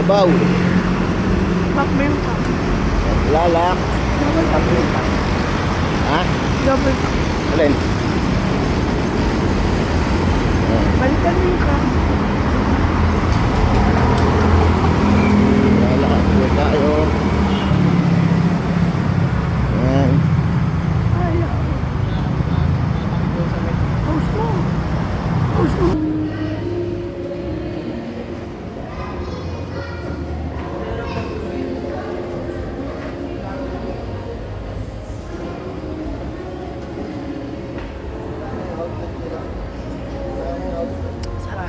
Cubao. Bakbim ka. Lalak. Double tap. Ha? Double tap. Alin? Balikan mo yung ka. Lalak. Huwag tayo. Ayan. Ayaw. Pause mo. Pause mo. Sara.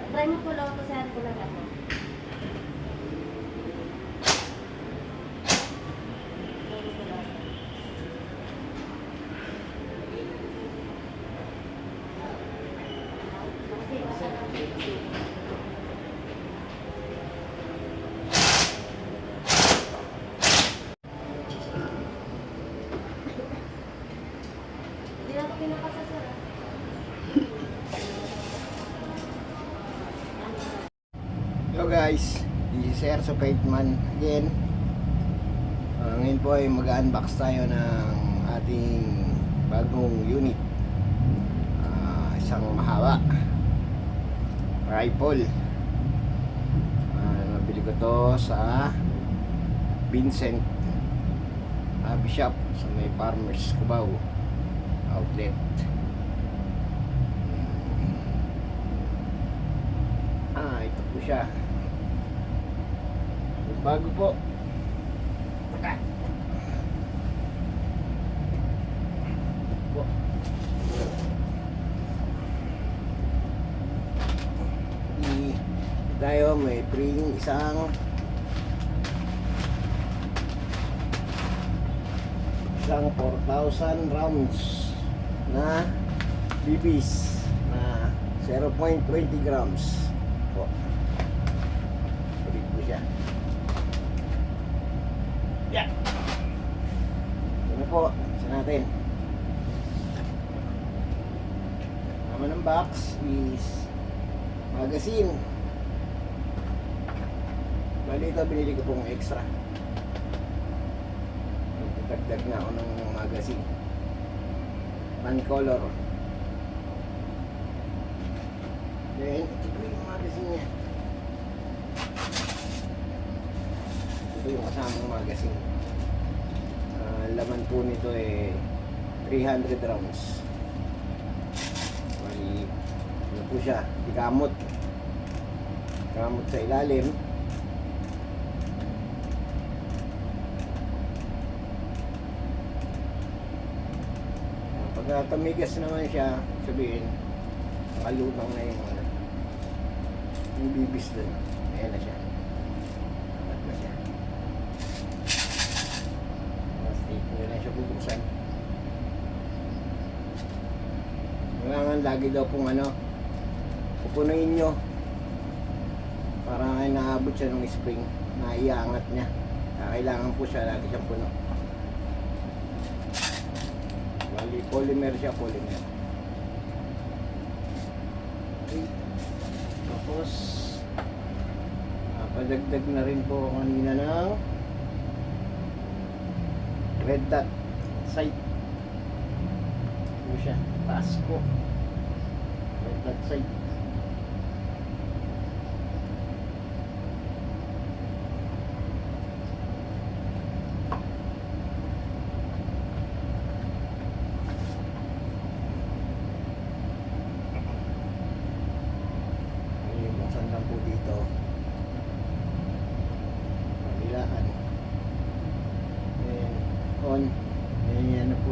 Try mo po lang ako sa ko lang ako. Hindi na ako pinakasasara. Hello guys, this is Sir sa Paitman again. Ngayon po ay mag-unbox tayo ng ating bagong unit. Isang mahaba rifle. Nabili ko to sa Vincent Hobby Shop sa may Farmers Cubao outlet. Ito po siya. Bago po. Po. Tayo may free isang isang 4,000 rounds na BBs na 0.20 grams po. Ulit po siya. Yan. Ito po. Isa natin. Naman ng box is magazine. Bali ito binili ko pong extra. Nagdagdag na ako ng magazine. Pan color. Then, ito po yung magazine niya. Ito yung kasamang magazine. Laman po nito eh 300 rounds. Bali, ano po siya? Kamot. Kamot sa ilalim. Pag tamigas naman siya, sabihin, nakalutang na yung bibis doon. Ayan na siya. Apat na siya. Hindi na siya bubuksan. Kailangan lagi daw pong pupunuin nyo para ay naabot siya ng spring na iangat niya. Kailangan po siya lagi siyang puno. Bali, polymer siya, polymer. Okay. Tapos padagdag na rin po kanina ng red dot sight. Ito siya, taas ko. Red dot sight. Lang po dito kabilaan, then on, then yan na po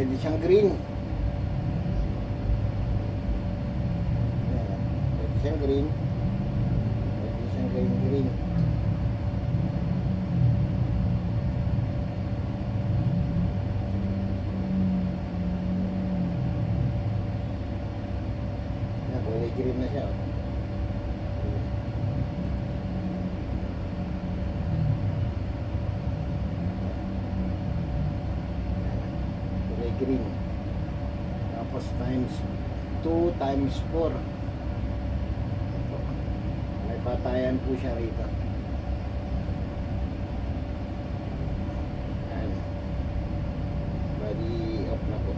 Pwede siyang green. Ayan. Pwede siyang green. Pwede siyang green. Ayan, kulay green na siya. Oh. Kulay green. Tapos times 2 times 4. May patayan po siya rito. Ayan. Body off na po.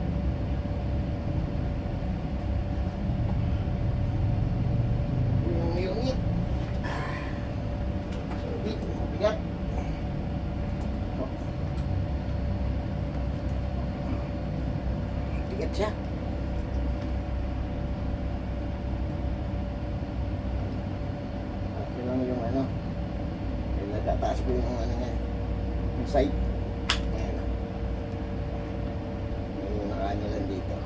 Yung mabigat. Bigat siya. At yun lang yung ano. Ay nagtataas po yung ano yan. Yung side. Ayan. Yung nakaano lang dito.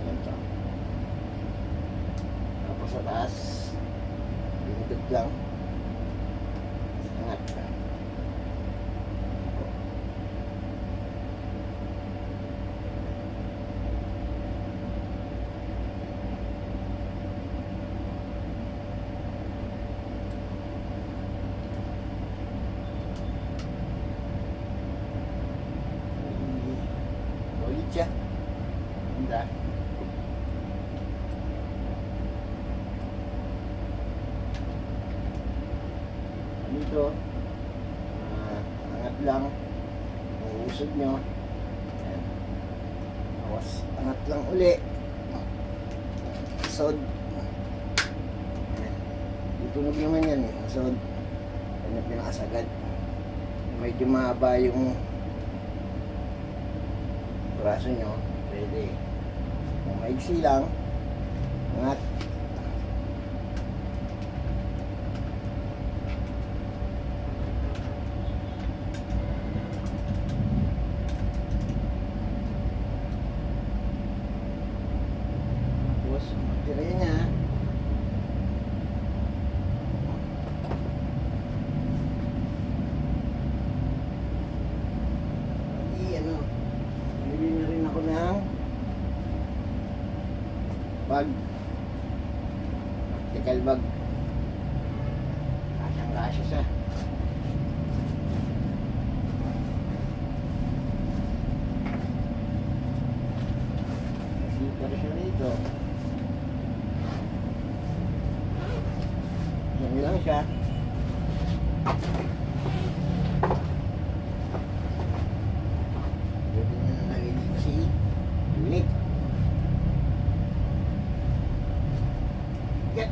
Ayan siya. Tapos sa taas. Binigod lang. Angat. Ulit siya. Ganda. Dito, angat lang. Uusog nyo. Ayan. Tapos, angat lang uli. Sod. Ayan. Tutunog naman yan. Sod. Ayan yung pinakasagad. Medyo mahaba yung braso nyo. Pwede. Kung maigsi lang, angat. Tapos, magtiraya niya. Ano, bili na rin ako ng bag. Practical bag. Kasyang-kasya siya. Zipper siya rito. Yan lang siya. Pwede nyo na lagay dito si unit. Get.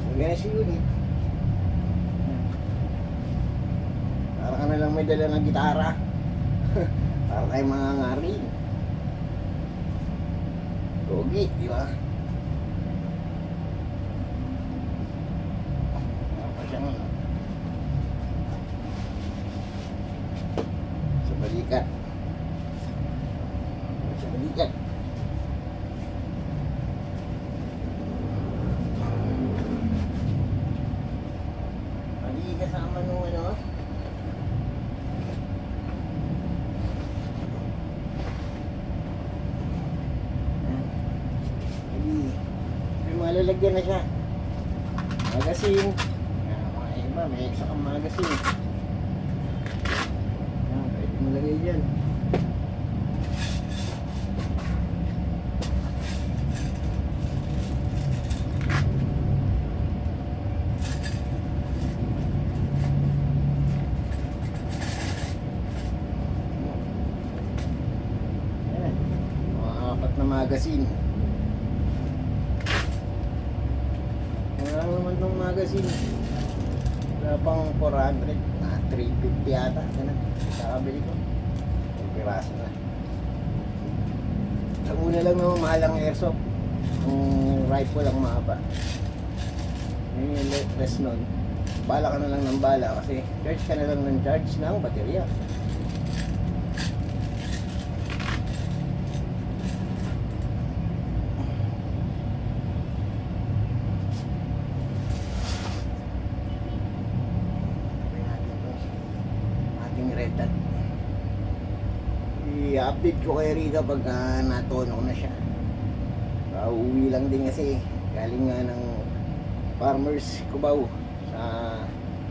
Lagay na si unit. Para ka na lang may dala ng gitara. Para tayo mga ngaring. Pogi, di ba? Apa siya nga? Sa balikat. Sa balikat. Hindi kasama nung ano? May mga lalagyan na siya. Magazine. Mga iba, may extra kang magazine. Pwede mo lagay dyan. Ayan. Mga 4 na magazine. Wala naman tong magazine. Wala Wala pang 400, 350 yata. Ganun. Kakabili ko. Yung piraso na. Ang una lang naman mahal ang airsoft. Yung rifle lang mahaba. Yung less nun. Bala ka na lang ng bala kasi charge ka na lang ng charge ng baterya. Ating red dot. I-update ko kay Riga pag natono ko na siya. Uuwi lang din kasi galing nga ng Farmers Cubao sa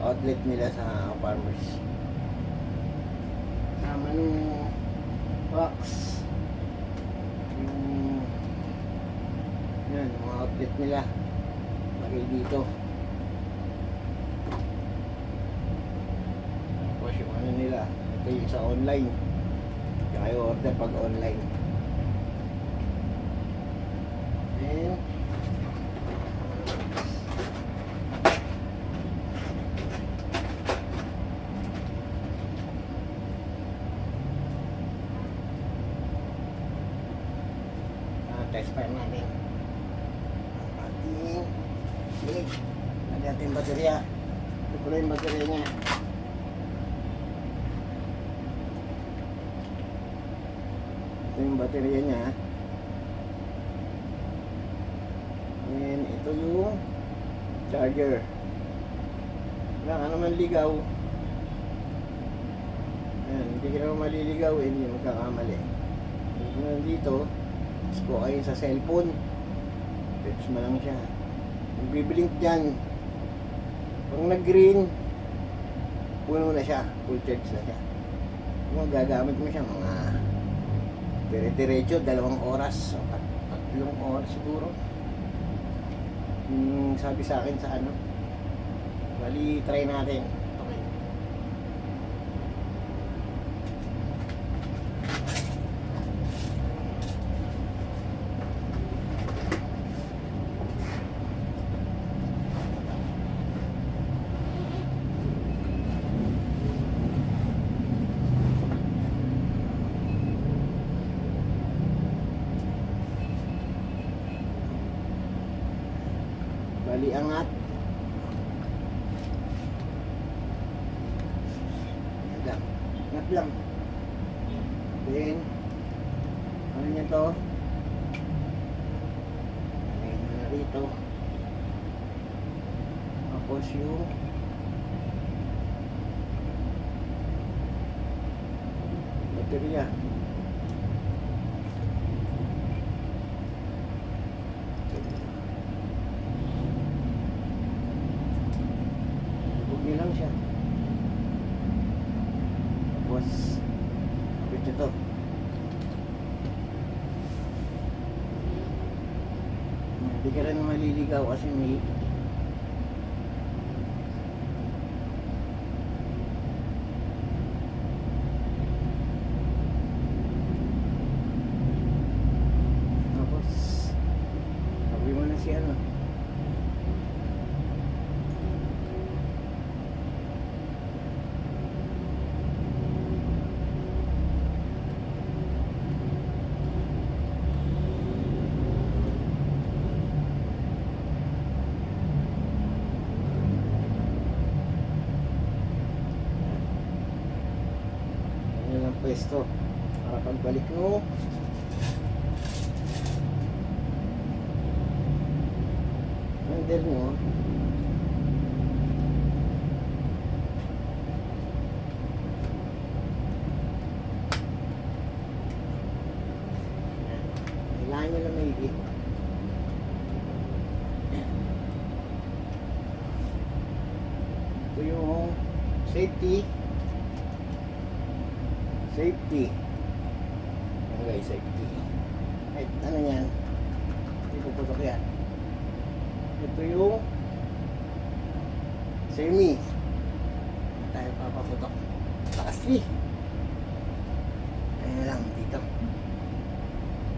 outlet nila sa Farmers. Sama nung box yung yan, mga outlet nila lagay dito. Tapos yung ano nila, ito yung sa online. Kaya order pag online. Then test fire natin ang ating leg. Lagyan natin baterya. Ito pala yung baterya niya. Ito yung baterya niya. And ito yung charger. Wala ka naman ligaw. Ayan, hindi ka naman maliligaw, hindi magkakamali. Dito ko kayo sa cellphone, touch mo lang siya. Yung biblink dyan, pag nag-green, puno na siya, full charge na siya. Kung gagamit mo siya mga dire-diretso, 2 oras o 3 oras siguro. Sabi sa akin sa ano, bali try natin. Okay. Bali angat. Yan lang. Angat lang. Then ano niya to? Ayan na rito. Tapos yung baterya. Huwag lang siya. Tapos kapit ito. Hindi ka rin maliligaw kasi may tapos sabi mo na si ano. Pwesto para pagbalik mo under mo kailangan nyo lang maigit. Ito yung safety. Yan guys, safety. Kahit ano yan, hindi puputok yan. Ito yung semi. Tayo papaputok. Lakas 3. Ayun lang, dito.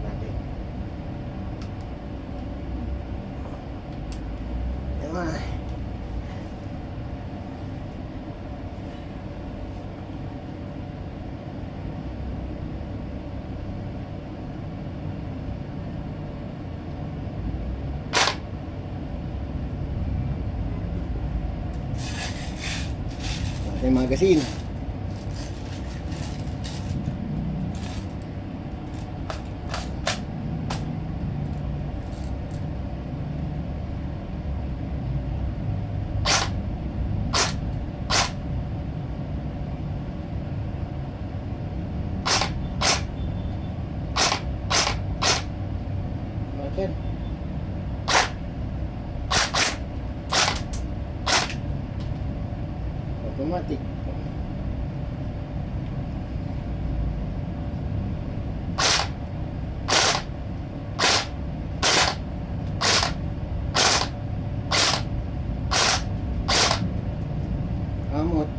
Natin. Ayun. may magazine. Ayan. Automatic. Amot.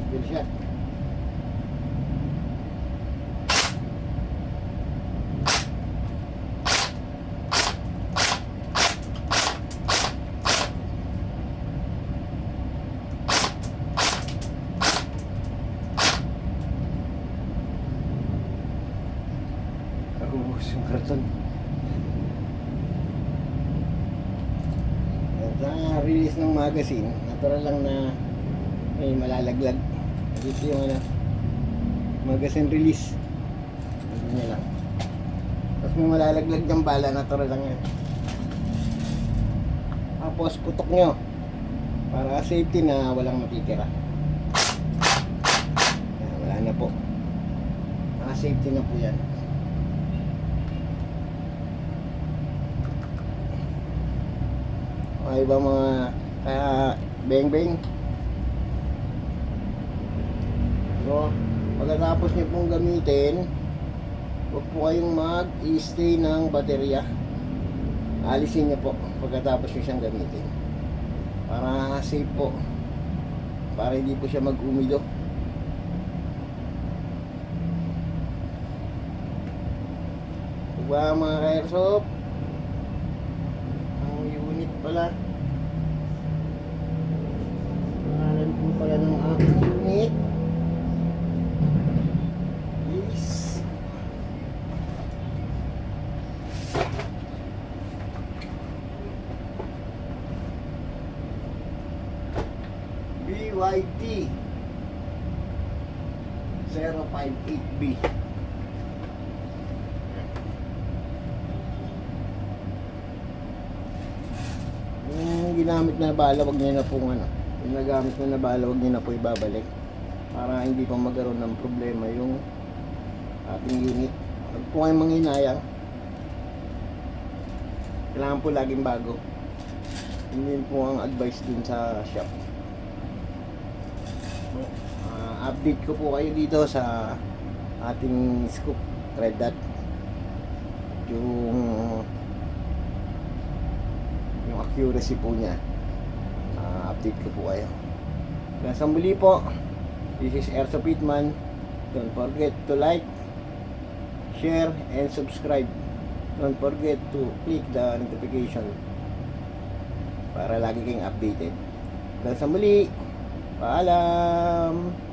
Sigil siya. Naubos yung karton. At ang release ng magazine, natural lang na may malalaglag. Dito yung magazine release. Ano niya lang. Tapos may malalaglag ng bala, natural lang yan. Tapos putok nyo para safety na walang matitira. Ayan, wala na po. Naka-safety na po yan. Okay ba mga beng-beng? So, pagkatapos nyo pong gamitin, huwag po kayong mag-i-stay ng baterya. Alisin nyo po pagkatapos nyo siyang gamitin. Para safe po. Para hindi po siya mag-umido. Diba mga ka-airsoft? Ang unit pala. Pangalan po pala ng aking unit. BYT 058B. Yung ginamit na bala, wag niyo na pong yung nagamit mo na bala, wag niyo na po ibabalik para hindi pa magkaroon ng problema yung ating unit. Huwag po kayong manghinayang. Kailangan po laging bago. Hindi po ang advice dun sa shop. Update ko po kayo dito sa ating scoop red dot, yung accuracy po niya. Update ko po kayo. Hanggang sa muli po, this is Airsoft Hitman. Don't forget to like, share, and subscribe. Don't forget to click the notification para lagi kayong updated. Hanggang sa muli, paalam!